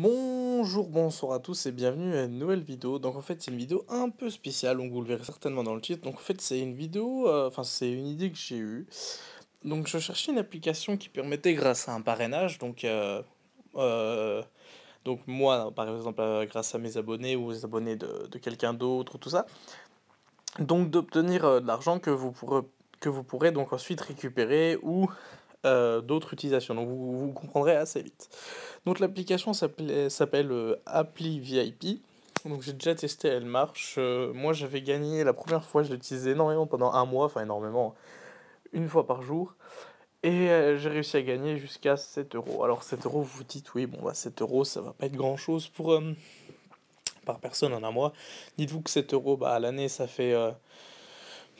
Bonjour, bonsoir à tous et bienvenue à une nouvelle vidéo. Donc en fait c'est une vidéo un peu spéciale, donc vous le verrez certainement dans le titre. Donc en fait c'est une vidéo, enfin c'est une idée que j'ai eue. Donc je cherchais une application qui permettait grâce à un parrainage, euh, donc moi par exemple grâce à mes abonnés ou aux abonnés de quelqu'un d'autre, tout ça, donc d'obtenir de l'argent que vous pourrez donc ensuite récupérer ou d'autres utilisations. Donc vous comprendrez assez vite. Donc l'application s'appelle Appli VIP. Donc j'ai déjà testé, elle marche. Moi j'avais gagné la première fois, je l'ai utilisé énormément pendant un mois, enfin énormément, une fois par jour. Et j'ai réussi à gagner jusqu'à 7 euros. Alors 7 euros, vous vous dites, oui, bon, bah 7 euros, ça va pas être grand chose par personne en un mois. Dites-vous que 7 euros, bah, à l'année, ça fait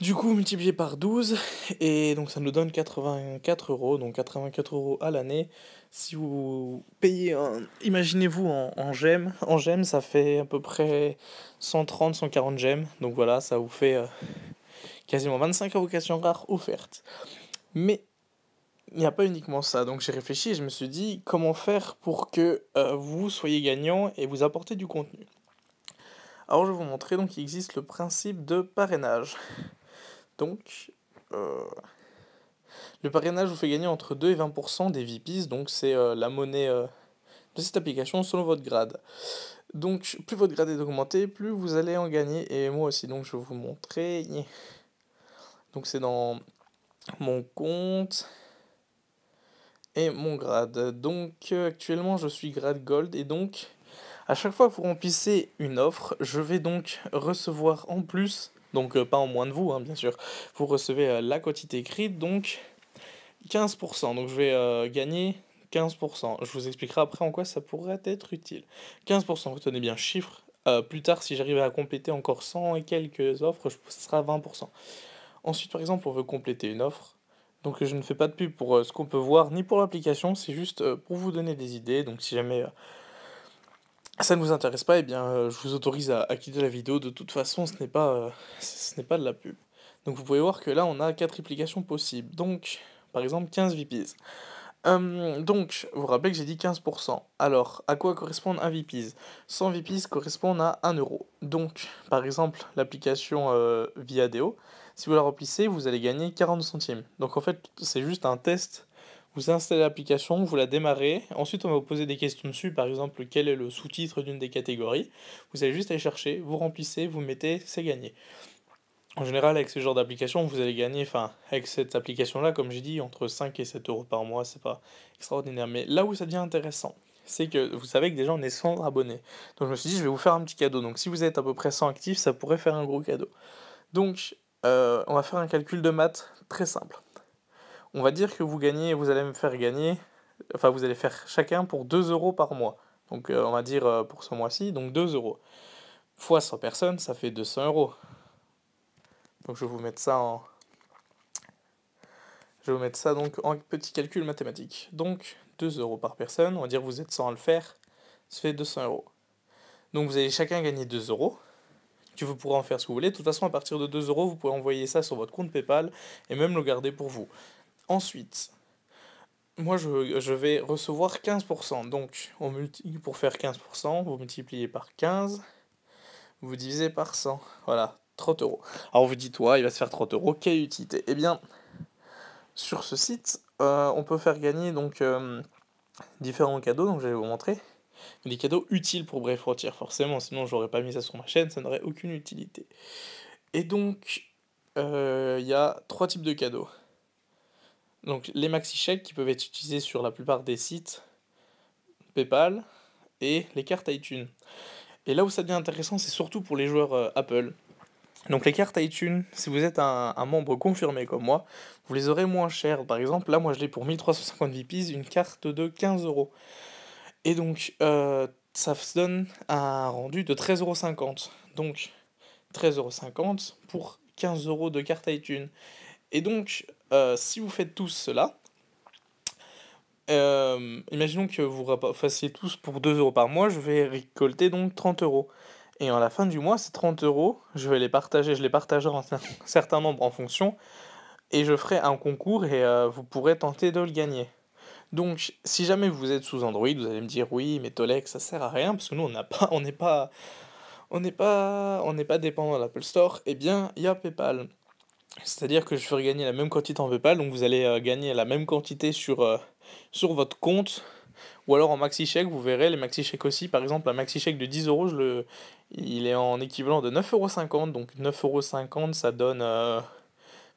du coup multiplié par 12. Et donc ça nous donne 84 euros. Donc 84 euros à l'année. Si vous payez, imaginez-vous en gemmes, ça fait à peu près 130, 140 gemmes. Donc voilà, ça vous fait quasiment 25 invocations rares offertes. Mais il n'y a pas uniquement ça. Donc j'ai réfléchi et je me suis dit comment faire pour que vous soyez gagnant et vous apportez du contenu. Alors je vais vous montrer, donc il existe le principe de parrainage. Donc le parrainage vous fait gagner entre 2 et 20% des VIPs, donc c'est la monnaie de cette application selon votre grade. Donc plus votre grade est augmenté, plus vous allez en gagner, et moi aussi, donc je vais vous montrer. Donc c'est dans mon compte et mon grade. Donc actuellement je suis grade Gold, et donc à chaque fois que vous remplissez une offre, je vais donc recevoir en plus, donc pas en moins de vous, hein, bien sûr, vous recevez la quantité écrite, donc 15%. Donc je vais gagner 15%. Je vous expliquerai après en quoi ça pourrait être utile. 15%, vous tenez bien ce chiffre. Plus tard, si j'arrive à compléter encore 100 et quelques offres, ce sera 20%. Ensuite, par exemple, on veut compléter une offre. Donc je ne fais pas de pub pour ce qu'on peut voir, ni pour l'application, c'est juste pour vous donner des idées. Donc si jamais ça ne vous intéresse pas, eh bien je vous autorise à quitter la vidéo. De toute façon, ce n'est pas de la pub. Donc vous pouvez voir que là, on a 4 applications possibles. Donc, par exemple, 15 VPs. Donc, vous vous rappelez que j'ai dit 15%. Alors, à quoi correspondent un VPs? 100 VPs correspondent à 1 euro. Donc, par exemple, l'application Viadeo, si vous la remplissez, vous allez gagner 40 centimes. Donc, en fait, c'est juste un test. Vous installez l'application, vous la démarrez. Ensuite, on va vous poser des questions dessus. Par exemple, quel est le sous-titre d'une des catégories? Vous allez juste aller chercher, vous remplissez, vous mettez, c'est gagné. En général, avec ce genre d'application, vous allez gagner, enfin, avec cette application-là, comme j'ai dit, entre 5 et 7 euros par mois, c'est pas extraordinaire. Mais là où ça devient intéressant, c'est que vous savez que déjà on est 100 abonnés. Donc je me suis dit, je vais vous faire un petit cadeau. Donc si vous êtes à peu près 100 actifs, ça pourrait faire un gros cadeau. Donc, on va faire un calcul de maths très simple. On va dire que vous gagnez, vous allez me faire gagner, enfin, vous allez faire chacun pour 2 euros par mois. Donc, on va dire pour ce mois-ci, donc 2 euros. Fois 100 personnes, ça fait 200 euros. Donc je vais vous mettre ça en, Je vais vous mettre ça donc en petit calcul mathématique. Donc 2 euros par personne, on va dire que vous êtes 100 à le faire, ça fait 200 euros. Donc vous allez chacun gagner 2 euros, que vous pourrez en faire ce que vous voulez. De toute façon, à partir de 2 euros, vous pouvez envoyer ça sur votre compte PayPal et même le garder pour vous. Ensuite, moi je vais recevoir 15%. Donc pour faire 15%, vous multipliez par 15, vous divisez par 100. Voilà, 30 euros. Alors vous dites, ouais, il va se faire 30 euros, quelle utilité? Eh bien, sur ce site, on peut faire gagner donc différents cadeaux, donc je vais vous montrer. Des cadeaux utiles pour Brave Frontier, forcément, sinon j'aurais pas mis ça sur ma chaîne, ça n'aurait aucune utilité. Et donc, il y a trois types de cadeaux. Donc les maxi-chèques qui peuvent être utilisés sur la plupart des sites PayPal et les cartes iTunes. Et là où ça devient intéressant, c'est surtout pour les joueurs Apple. Donc les cartes iTunes, si vous êtes un membre confirmé comme moi, vous les aurez moins chères. Par exemple, là moi je l'ai pour 1350 VPs, une carte de 15 euros. Et donc ça se donne un rendu de 13,50 €. Donc 13,50 € pour 15 euros de carte iTunes. Et donc si vous faites tous cela, imaginons que vous fassiez tous pour 2 euros par mois, je vais récolter donc 30 euros. Et à la fin du mois, ces 30 euros, je vais les partager, je les partagerai en un certain nombre en fonction, et je ferai un concours et vous pourrez tenter de le gagner. Donc si jamais vous êtes sous Android, vous allez me dire: «Oui, mais Tolex, ça sert à rien parce que nous on n'a pas on n'est pas dépendant de l'Apple Store». Eh bien, il y a PayPal. C'est-à-dire que je ferai gagner la même quantité en PayPal, donc vous allez, gagner la même quantité sur votre compte ou alors en maxi chèque, vous verrez les maxi chèques aussi, par exemple un maxi chèque de 10 € il est en équivalent de 9,50 €, donc 9,50 € ça donne,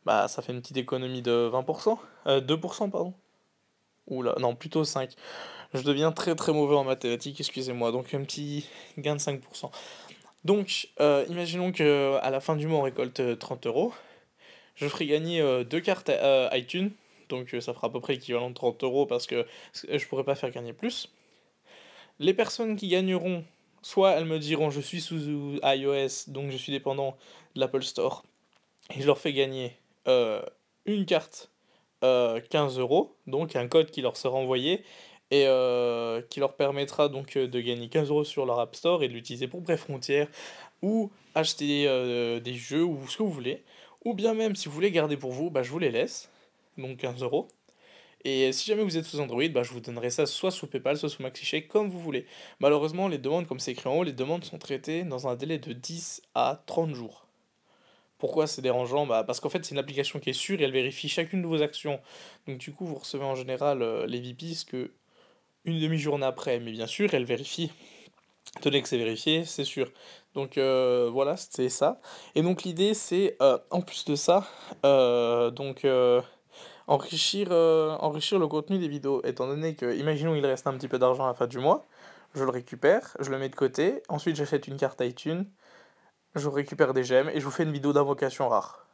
bah, ça fait une petite économie de 20%, 2% pardon. Ouh là, non plutôt 5. Je deviens très, très mauvais en mathématiques, excusez-moi, donc un petit gain de 5%. Donc, imaginons qu'à la fin du mois on récolte, 30 €. Je ferai gagner 2 cartes iTunes, donc ça fera à peu près l'équivalent de 30 € parce que je pourrais pas faire gagner plus. Les personnes qui gagneront, soit elles me diront je suis sous iOS, donc je suis dépendant de l'Apple Store, et je leur fais gagner une carte 15 €, donc un code qui leur sera envoyé et qui leur permettra donc de gagner 15 € sur leur App Store et de l'utiliser pour Bref Frontières ou acheter des jeux ou ce que vous voulez. Ou bien même si vous voulez garder pour vous, bah, je vous les laisse, donc 15 €. Et si jamais vous êtes sous Android, bah, je vous donnerai ça soit sous PayPal, soit sous MaxiShake, comme vous voulez. Malheureusement, les demandes, comme c'est écrit en haut, les demandes sont traitées dans un délai de 10 à 30 jours. Pourquoi c'est dérangeant? Bah, parce qu'en fait, c'est une application qui est sûre et elle vérifie chacune de vos actions. Donc du coup, vous recevez en général les VPs que une demi-journée après. Mais bien sûr, elle vérifie. Tenez que c'est vérifié, c'est sûr. Donc voilà, c'est ça. Et donc l'idée, c'est, en plus de ça, donc enrichir le contenu des vidéos. Étant donné que, imaginons il reste un petit peu d'argent à la fin du mois, je le récupère, je le mets de côté, ensuite j'achète une carte iTunes, je récupère des gemmes et je vous fais une vidéo d'invocation rare.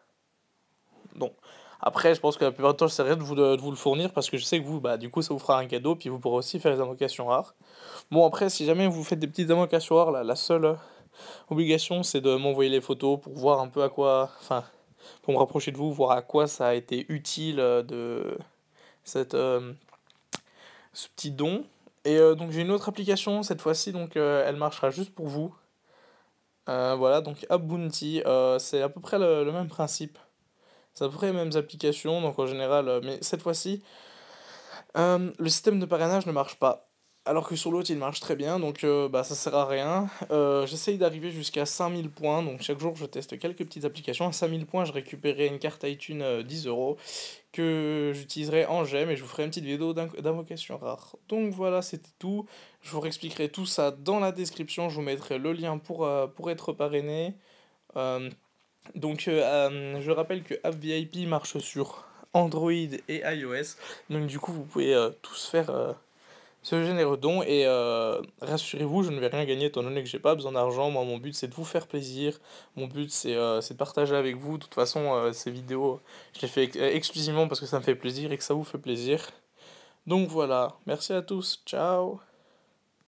Donc, après, je pense que la plupart du temps, j'essaierai de vous le fournir parce que je sais que vous, bah, du coup, ça vous fera un cadeau, puis vous pourrez aussi faire les invocations rares. Bon, après, si jamais vous faites des petites invocations rares, la seule obligation, c'est de m'envoyer les photos pour voir un peu à quoi. Enfin, pour me rapprocher de vous, voir à quoi ça a été utile de cette, ce petit don. Et donc, j'ai une autre application cette fois-ci, donc elle marchera juste pour vous. Voilà, donc App Bounty, c'est à peu près le même principe. C'est à peu près les mêmes applications, donc en général, mais cette fois-ci, le système de parrainage ne marche pas. Alors que sur l'autre, il marche très bien, donc bah, ça sert à rien. J'essaye d'arriver jusqu'à 5000 points, donc chaque jour, je teste quelques petites applications. À 5000 points, je récupérerai une carte iTunes 10 € que j'utiliserai en gemme et je vous ferai une petite vidéo d'invocation rare. Donc voilà, c'était tout. Je vous réexpliquerai tout ça dans la description. Je vous mettrai le lien pour être parrainé. Euh, donc, je rappelle que App VIP marche sur Android et iOS. Donc, du coup, vous pouvez tous faire ce généreux don. Et rassurez-vous, je ne vais rien gagner étant donné que j'ai pas besoin d'argent. Moi, mon but, c'est de vous faire plaisir. Mon but, c'est de partager avec vous. De toute façon, ces vidéos, je les fais exclusivement parce que ça me fait plaisir et que ça vous fait plaisir. Donc, voilà. Merci à tous. Ciao.